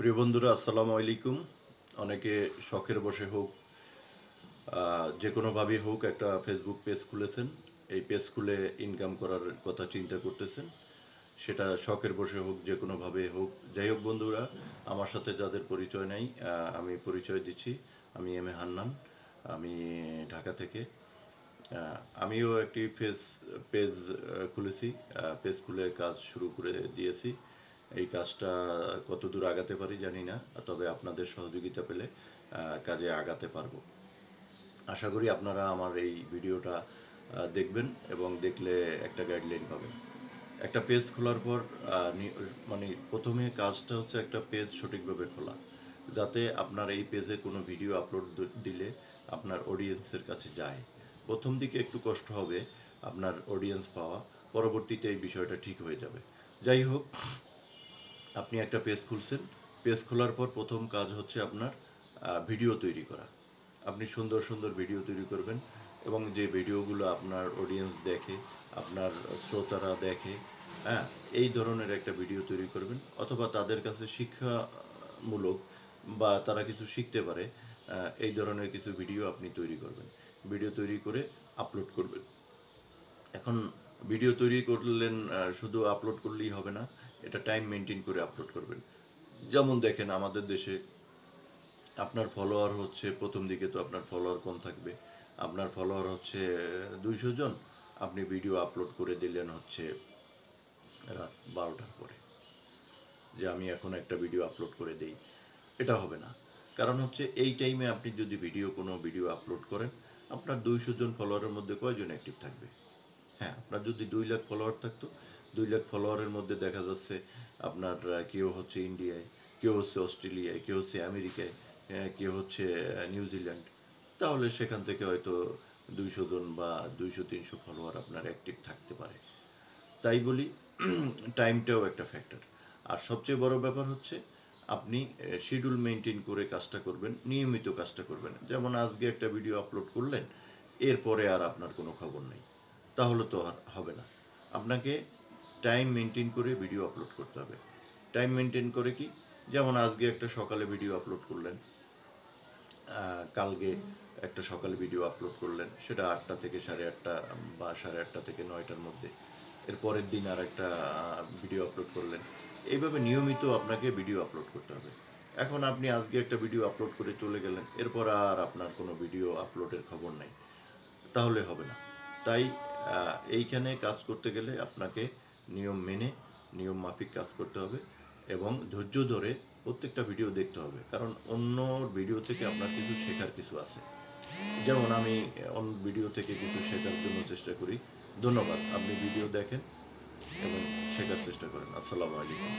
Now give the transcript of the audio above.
প্রিয় বন্ধুরা, আসসালামু আলাইকুম। অনেকে শখের বশে হোক, যে কোনোভাবেই হোক, একটা ফেসবুক পেজ খুলেছেন। এই পেজ খুলে ইনকাম করার কথা চিন্তা করতেছেন। সেটা শখের বশে হোক, যে কোনোভাবে হোক। যাই হোক বন্ধুরা, আমার সাথে যাদের পরিচয় নাই, আমি পরিচয় দিচ্ছি। আমি এম এ হান্নান। আমি ঢাকা থেকে। আমিও একটি পেজ খুলেছি। পেজ খুলে কাজ শুরু করে দিয়েছি। এই কাজটা কতদূর আগাতে পারি জানি না, তবে আপনাদের সহযোগিতা পেলে কাজে আগাতে পারবো। আশা করি আপনারা আমার এই ভিডিওটা দেখবেন এবং দেখলে একটা গাইডলাইন পাবেন। একটা পেজ খোলার পর মানে প্রথমে কাজটা হচ্ছে একটা পেজ সঠিকভাবে খোলা, যাতে আপনার এই পেজে কোনো ভিডিও আপলোড দিলে আপনার অডিয়েন্সের কাছে যায়। প্রথম দিকে একটু কষ্ট হবে আপনার অডিয়েন্স পাওয়া, পরবর্তীতে এই বিষয়টা ঠিক হয়ে যাবে। যাই হোক, আপনি একটা পেজ খুলছেন। পেজ খোলার পর প্রথম কাজ হচ্ছে আপনার ভিডিও তৈরি করা। আপনি সুন্দর সুন্দর ভিডিও তৈরি করবেন এবং যে ভিডিওগুলো আপনার অডিয়েন্স দেখে, আপনার শ্রোতারা দেখে, হ্যাঁ, এই ধরনের একটা ভিডিও তৈরি করবেন। অথবা তাদের কাছে শিক্ষামূলক বা তারা কিছু শিখতে পারে, এই ধরনের কিছু ভিডিও আপনি তৈরি করবেন। ভিডিও তৈরি করে আপলোড করবেন। এখন ভিডিও তৈরি করলেন, শুধু আপলোড করলেই হবে না, এটা টাইম মেনটেন করে আপলোড করবেন। যেমন দেখেন, আমাদের দেশে আপনার ফলোয়ার হচ্ছে, প্রথম দিকে তো আপনার ফলোয়ার কম থাকবে। আপনার ফলোয়ার হচ্ছে 200 জন। আপনি ভিডিও আপলোড করে দিলেন হচ্ছে রাত 12টার পরে, যে আমি এখন একটা ভিডিও আপলোড করে দেই। এটা হবে না। কারণ হচ্ছে এই টাইমে আপনি যদি কোনো ভিডিও আপলোড করেন, আপনার 200 জন ফলোয়ারের মধ্যে কয়জন অ্যাক্টিভ থাকবে? হ্যাঁ, আপনার যদি 2 লাখ ফলোয়ার থাকতো, 2 লাখ ফলোয়ারের মধ্যে দেখা যাচ্ছে আপনার কেউ হচ্ছে ইন্ডিয়ায়, কেউ হচ্ছে অস্ট্রেলিয়ায়, কেউ হচ্ছে আমেরিকায়, কেউ হচ্ছে নিউজিল্যান্ড। তাহলে সেখান থেকে হয়তো 200 জন বা 200-300 ফলোয়ার আপনার অ্যাক্টিভ থাকতে পারে। তাই বলি, টাইমটাও একটা ফ্যাক্টর। আর সবচেয়ে বড় ব্যাপার হচ্ছে আপনি শিডিউল মেনটেন করে কাজটা করবেন, নিয়মিত কাজটা করবেন। যেমন আজকে একটা ভিডিও আপলোড করলেন, এরপরে আর আপনার কোনো খবর নেই, তাহলে তো আর হবে না। আপনাকে টাইম মেনটেন করে ভিডিও আপলোড করতে হবে। টাইম মেনটেন করে কি? যেমন আজকে একটা সকালে ভিডিও আপলোড করলেন, কালকে একটা সকালে ভিডিও আপলোড করলেন, সেটা 8টা থেকে 8:30 বা 8:30 থেকে 9টার মধ্যে। এর পরের দিন আর একটা ভিডিও আপলোড করলেন। এইভাবে নিয়মিত আপনাকে ভিডিও আপলোড করতে হবে। এখন আপনি আজকে একটা ভিডিও আপলোড করে চলে গেলেন, এরপর আর আপনার কোনো ভিডিও আপলোডের খবর নেই, তাহলে হবে না। তাই এইখানে কাজ করতে গেলে আপনাকে নিয়ম মেনে, নিয়ম মাফিক কাজ করতে হবে এবং ধৈর্য ধরে প্রত্যেকটা ভিডিও দেখতে হবে। কারণ অন্য ভিডিও থেকে আপনার কিছু শেখার কিছু আছে। যেমন আমি অন্য ভিডিও থেকে কিছু শেখার জন্য চেষ্টা করি। ধন্যবাদ। আপনি ভিডিও দেখেন এবং শেখার চেষ্টা করেন। আসসালামু আলাইকুম।